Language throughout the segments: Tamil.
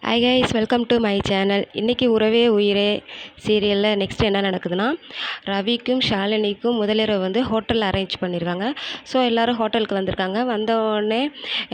Hi guys, welcome to my channel. இன்றைக்கி உறவே உயிரே சீரியலில் நெக்ஸ்ட் என்ன நடக்குதுன்னா, ரவிக்கும் ஷாலினிக்கும் முதலிரவு வந்து ஹோட்டல் அரேஞ்ச் பண்ணியிருக்காங்க. ஸோ எல்லோரும் ஹோட்டலுக்கு வந்திருக்காங்க. வந்தவுடனே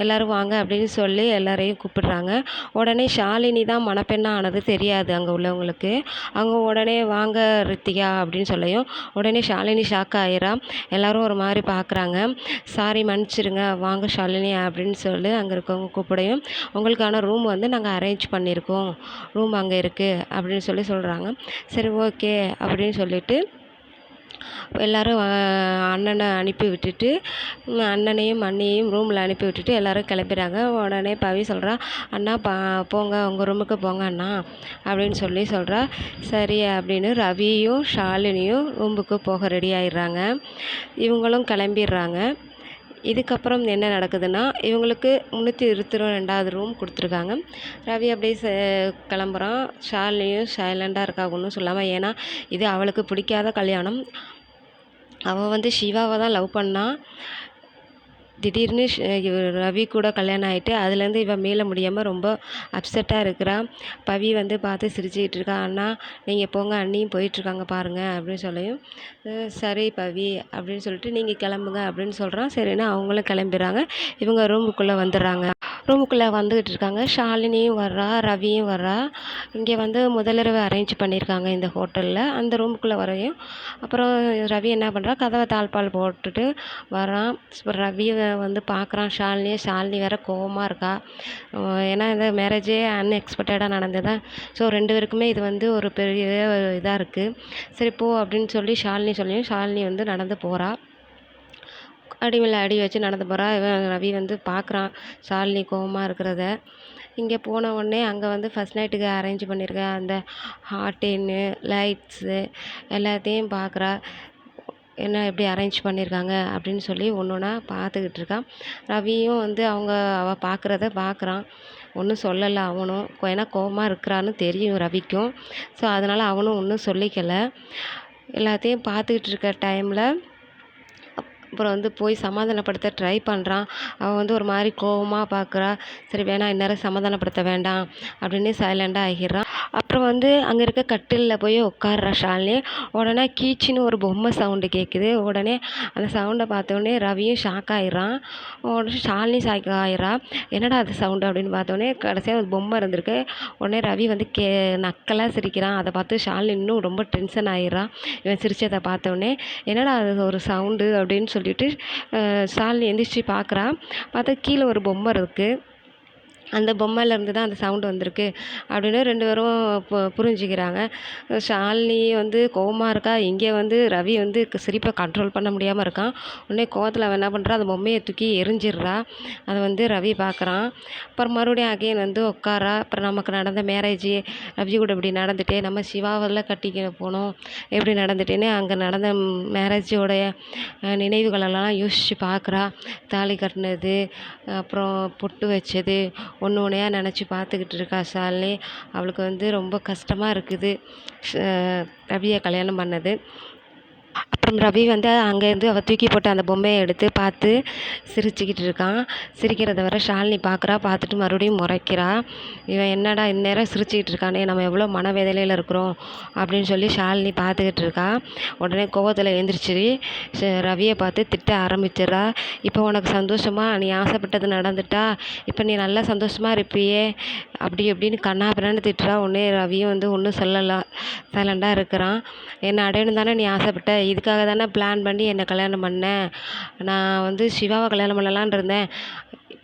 எல்லோரும் வாங்க அப்படின்னு சொல்லி எல்லாரையும் கூப்பிடுறாங்க. உடனே ஷாலினி தான் மணப்பெண்ணாக ஆனது தெரியாது அங்கே உள்ளவங்களுக்கு. அவங்க உடனே வாங்க ரித்திகா அப்படின்னு சொல்லியும் உடனே ஷாலினி ஷாக் ஆகிறா. எல்லோரும் ஒரு மாதிரி பார்க்குறாங்க. சாரி மன்னிச்சிருங்க, வாங்க ஷாலினி அப்படின்னு சொல்லி அங்கே இருக்கவங்க கூப்பிடையும், உங்களுக்கான ரூம் வந்து நாங்கள் அரேஞ்ச் பண்ணியிருக்கோம், ரூம் அங்கே இருக்குது அப்படின்னு சொல்கிறாங்க. சரி ஓகே அப்படின்னு சொல்லிட்டு எல்லோரும் அண்ணனை அனுப்பி விட்டுட்டு, அண்ணனையும் அண்ணியையும் ரூமில் அனுப்பி விட்டுட்டு எல்லோரும் கிளம்பிடுறாங்க. உடனே பவி சொல்கிறா, அண்ணா போங்க உங்கள் ரூமுக்கு போங்க அண்ணா அப்படின்னு சொல்கிறா. சரி அப்படின்னு ரவியும் ஷாலினியும் ரூமுக்கு போக ரெடி ஆயிடுறாங்க. இவங்களும் கிளம்பிடுறாங்க. இதுக்கப்புறம் என்ன நடக்குதுன்னா, இவங்களுக்கு 322வது ரூம் கொடுத்துருக்காங்க. ரவி அப்படியே கிளம்புறான். ஷாலினியும் சைலண்டாக இருக்கா, ஒன்றும் சொல்லாமல். ஏன்னா இது அவளுக்கு பிடிக்காத கல்யாணம். அவள் வந்து சிவாவை தான் லவ் பண்ணா. திடீர்னு ரவி கூட கல்யாணம் ஆகிட்டு அதுலேருந்து இவன் மீள முடியாமல் ரொம்ப அப்செட்டாக இருக்கிறா. பவி வந்து பார்த்து சிரிச்சுக்கிட்டு இருக்கா. அண்ணா நீங்கள் போங்க, அண்ணியும் போயிட்டுருக்காங்க பாருங்கள் அப்படின்னு சொல்லியும், சரி பவி அப்படின்னு சொல்லிட்டு நீங்கள் கிளம்புங்க அப்படின்னு சொல்கிறான். சரின்னா அவங்களும் கிளம்பிடுறாங்க. இவங்க ரூமுக்குள்ளே வந்துடுறாங்க. ரூமுக்குள்ளே வந்துக்கிட்டு இருக்காங்க. ஷாலினியும் வர்றா, ரவியும் வர்றா. இங்கே வந்து முதலிரவு அரேஞ்ச் பண்ணியிருக்காங்க இந்த ஹோட்டலில். அந்த ரூமுக்குள்ளே வரையும் அப்புறம் ரவி என்ன பண்ணுறா, கதவை தாழ்பால் போட்டுட்டு வரான். ரவியை வந்து பார்க்குறான் ஷாலினியை. ஷாலினி வேறு கோவமாக இருக்கா. ஏன்னா இந்த மேரேஜே அன்எக்ஸ்பெக்டடாக நடந்ததா. ஸோ 2 பேருக்குமே இது வந்து ஒரு பெரிய இதாக இருக்குது. சரி போ அப்படின்னு சொல்லி ஷாலினி வந்து நடந்து போகிறா. அடி மேலே அடி வச்சு நடந்து போகிறா. இவன் ரவி வந்து பார்க்குறான் ஷாலினி கோவமாக இருக்கிறத. இங்கே போன உடனே அங்கே வந்து ஃபஸ்ட் நைட்டுக்கு அரேஞ்ச் பண்ணியிருக்க அந்த ஹாட்டின்னு லைட்ஸு எல்லாத்தையும் பார்க்குறா. என்ன எப்படி அரேஞ்ச் பண்ணியிருக்காங்க அப்படின்னு சொல்லி ஒன்று ஒன்றா பார்த்துக்கிட்டு இருக்கான். ரவியும் வந்து அவள் பார்க்குறத பார்க்குறான். ஒன்றும் சொல்லலை அவனும். ஏன்னா கோவமாக இருக்கிறான்னு தெரியும் ரவிக்கும். ஸோ அதனால் அவனும் ஒன்றும் சொல்லிக்கலை. எல்லாத்தையும் பார்த்துக்கிட்டு இருக்க டைமில் அப்புறம் வந்து போய் சமாதானப்படுத்த ட்ரை பண்ணுறான். அவன் வந்து ஒரு மாதிரி கோவமாக பார்க்குறா. சரி வேணாம், இந்நேரம் சமாதானப்படுத்த வேண்டாம் அப்படின்னு சைலண்டாக ஆகிடுறான். அப்புறம் வந்து அங்கே இருக்க கட்டிலில் போய் உட்கார்றா ஷாலினி. உடனே கீச்சின்னு ஒரு பொம்மை சவுண்டு கேட்குது. உடனே அந்த சவுண்டை பார்த்தோடனே ரவியும் ஷாக் ஆகிடுறான். உடனே ஷாலினி ஷாக் ஆகிடுறா. என்னடா அது சவுண்டு அப்படின்னு பார்த்தோன்னே கடைசியாக ஒரு பொம்மை இருந்திருக்கு. உடனே ரவி வந்து நக்கலாக சிரிக்கிறான். அதை பார்த்து ஷாலினி இன்னும் ரொம்ப டென்ஷன் ஆகிடுறான். இவன் சிரிச்சதை பார்த்தோன்னே என்னடா அது ஒரு சவுண்டு அப்படின்னு சொல்லிட்டு ஷாலினி எந்திரிச்சு பார்க்குறா. பார்த்தா கீழே ஒரு பொம்மை இருக்குது. அந்த பொம்மையிலேருந்து தான் அந்த சவுண்டு வந்திருக்கு அப்படின்னு 2 பேரும் புரிஞ்சுக்கிறாங்க. ஷாலினி வந்து கோவமாக இருக்கா. இங்கே வந்து ரவி வந்து சிரிப்பை கண்ட்ரோல் பண்ண முடியாமல் இருக்கான். உடனே கோவத்தில் அவன் என்ன பண்ணுறா, அந்த பொம்மையை தூக்கி எரிஞ்சிடுறா. அதை வந்து ரவி பார்க்குறான். அப்புறம் மறுபடியும் அகைன் வந்து உட்காரா. அப்புறம் நமக்கு நடந்த மேரேஜ் ரவி கூட இப்படி நடந்துட்டு, நம்ம சிவாவில் கட்டிக்க போனோம் எப்படி நடந்துட்டேன்னு அங்கே நடந்த மேரேஜோடைய நினைவுகளெல்லாம் யோசித்து பார்க்குறா. தாலி கட்டினது, அப்புறம் பொட்டு வச்சது, ஒன்று ஒன்றையா நினச்சி பார்த்துக்கிட்டு இருக்கா ஷாலினி. அவளுக்கு வந்து ரொம்ப கஷ்டமாக இருக்குது ரவியை கல்யாணம் பண்ணது. அப்புறம் ரவி வந்து அங்கேருந்து அவள் தூக்கி போட்டு அந்த பொம்மையை எடுத்து பார்த்து சிரிச்சுக்கிட்டு இருக்கான். சிரிக்கிறத வர ஷாலினி பார்க்குறா. பார்த்துட்டு மறுபடியும் முறைக்கிறா. இவன் என்னடா இந்நேரம் சிரிச்சுக்கிட்டு இருக்கானே, நம்ம எவ்வளோ மனவேதனையில் இருக்கிறோம் அப்படின்னு சொல்லி ஷாலினி பார்த்துக்கிட்டு இருக்கா. உடனே கோவத்தில் எழுந்திரிச்சு ரவியை பார்த்து திட்ட ஆரம்பிச்சிடறா. இப்போ உனக்கு சந்தோஷமாக, நீ ஆசைப்பட்டது நடந்துட்டா, இப்போ நீ நல்லா சந்தோஷமாக இருப்பியே அப்படி எப்படின்னு கண்ணாபிரான்னு திட்டுறா. உடனே ரவியும் வந்து ஒன்றும் சொல்லலாம், சைலண்டாக இருக்கிறான். என்னை அடையணும் தானே நீ ஆசைப்பட்ட, இதுக்காக தானே பிளான் பண்ணி என்னை கல்யாணம் பண்ணேன். நான் வந்து சிவாவை கல்யாணம் பண்ணலான்னு இருந்தேன்.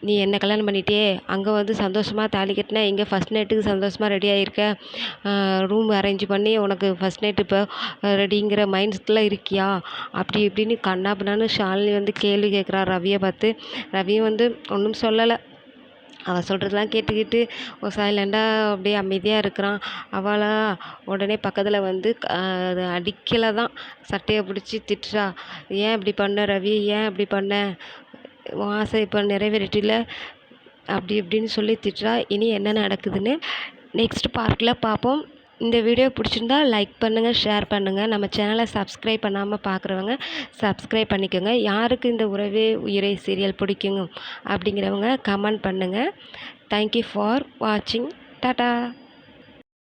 நீ என்னை கல்யாணம் பண்ணிட்டே, அங்கே வந்து சந்தோஷமாக தாலி கட்டினேன், இங்கே ஃபஸ்ட் நைட்டுக்கு சந்தோஷமாக ரெடி ஆகிருக்க, ரூம் அரேஞ்ச் பண்ணி உனக்கு ஃபஸ்ட் நைட்டு இப்போ ரெடிங்கிற மைண்ட் செட்டில் இருக்கியா அப்படி இப்படின்னு கண்ணாபின்னான்னு ஷாலினி வந்து கேள்வி கேட்குறா ரவியை பார்த்து. ரவியும் வந்து ஒன்றும் சொல்லலை. அவள் சொல்கிறதெல்லாம் கேட்டுக்கிட்டு ஒரு சைலண்டாக அப்படியே அமைதியாக இருக்கிறான். அவளா உடனே பக்கத்தில் வந்து அது அடிக்கலை தான், சட்டையை பிடிச்சி திட்டுறா. ஏன் இப்படி பண்ண ரவி, ஏன் இப்படி பண்ண, உன் ஆசை இப்போ நிறைவேறிட்டில அப்படி இப்படின்னு சொல்லி திட்டுறா. இனி என்ன நடக்குதுன்னு நெக்ஸ்ட் பார்ட்டில் பார்ப்போம். இந்த வீடியோ பிடிச்சிருந்தா லைக் பண்ணுங்கள், ஷேர் பண்ணுங்கள். நம்ம சேனலை சப்ஸ்கிரைப் பண்ணாமல் பார்க்குறவங்க சப்ஸ்கிரைப் பண்ணிக்கோங்க. யாருக்கு இந்த உறவே உயிரே சீரியல் பிடிக்குங்க அப்படிங்கிறவங்க கமெண்ட் பண்ணுங்கள். தேங்க்யூ ஃபார் வாட்சிங். டாட்டா.